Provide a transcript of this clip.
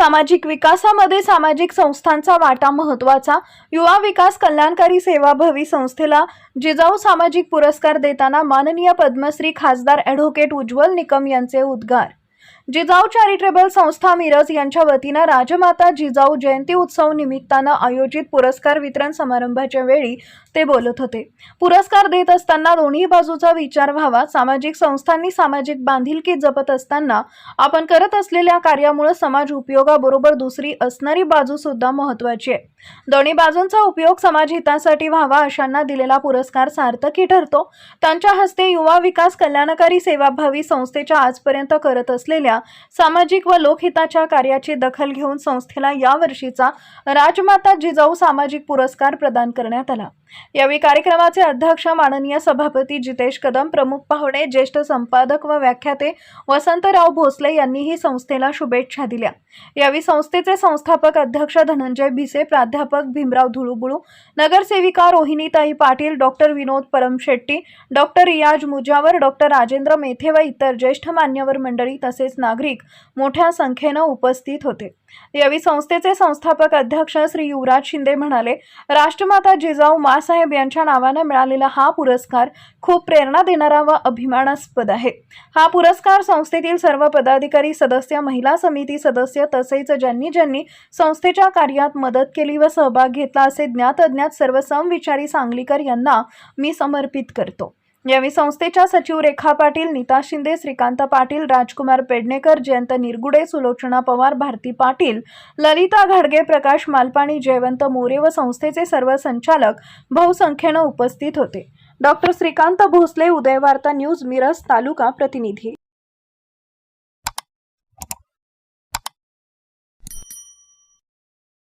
सामाजिक विकासामध्ये सामाजिक संस्थांचा वाटा महत्त्वाचा। युवा विकास कल्याणकारी सेवाभावी संस्थेला जिजाऊ सामाजिक पुरस्कार देताना माननीय पद्मश्री खासदार ॲडव्होकेट उज्ज्वल निकम यांचे उद्गार। जिजाऊ चॅरिटेबल संस्था मिरज यांच्या वतीने राजमाता जिजाऊ जयंती उत्सव निमित्तानं आयोजित पुरस्कार वितरण समारंभाच्या वेळी ते बोलत होते। पुरस्कार देत असताना दोन्ही बाजूचा विचार व्हावा। सामाजिक संस्थांनी सामाजिक बांधिलकी जपत असताना आपण करत असलेल्या कार्यामुळे समाज उपयोगाबरोबर दुसरी असणारी बाजू सुद्धा महत्त्वाची आहे। दोन्ही बाजूंचा उपयोग समाज हितासाठी व्हावा अशांना दिलेला पुरस्कार सार्थकी ठरतो। त्यांच्या हस्ते युवा विकास कल्याणकारी सेवाभावी संस्थेच्या आजपर्यंत करत असलेल्या सामाजिक व लोकहिताच्या कार्याची दखल घेऊन संस्थेला यावर्षीचा राजमाता जिजाऊ सामाजिक पुरस्कार प्रदान करण्यात आला। यावेळी कार्यक्रमाचे अध्यक्ष माननीय सभापती जितेश कदम, प्रमुख पाहुणे ज्येष्ठ संपादक व व्याख्याते वसंतराव भोसले यांनीही संस्थेला शुभेच्छा दिल्या। यावेळी संस्थेचे संस्थापक अध्यक्ष धनंजय भिसे, प्राध्यापक भीमराव धुळुबुळू, नगरसेविका रोहिणीताई पाटील, डॉक्टर विनोद परमशेट्टी, डॉक्टर रियाज मुजावर, डॉक्टर राजेंद्र मेथे व इतर ज्येष्ठ मान्यवर मंडळी तसेच नागरिक मोठ्या संख्येने उपस्थित होते। यावेळी संस्थेचे संस्थापक अध्यक्ष श्री युवराज शिंदे म्हणाले, राष्ट्रमाता जिजाऊ माँसाहेब यांच्या नावाने मिळालेला हा पुरस्कार खूप प्रेरणा देणारा व अभिमानास्पद आहे। हा पुरस्कार संस्थेतील सर्व पदाधिकारी, सदस्य, महिला समिती सदस्य तसेच ज्यांनी संस्थेच्या कार्यात मदत केली व सहभाग घेतला असे ज्ञात अज्ञात सर्व समविचारी सांगलीकर यांना मी समर्पित करतो। यावेळी संस्थेच्या सचिव रेखा पाटील, नीता शिंदे, श्रीकांत पाटील, राजकुमार पेडणेकर, जयंत निरगुडे, सुलोचना पवार, भारती पाटील, ललिता घाडगे, प्रकाश मालपाणी, जयवंत मोरे व संस्थेचे सर्व संचालक बहुसंख्येने उपस्थित होते। डॉक्टर श्रीकांत भोसले, उदय वार्ता न्यूज, मिरज तालुका प्रतिनिधी।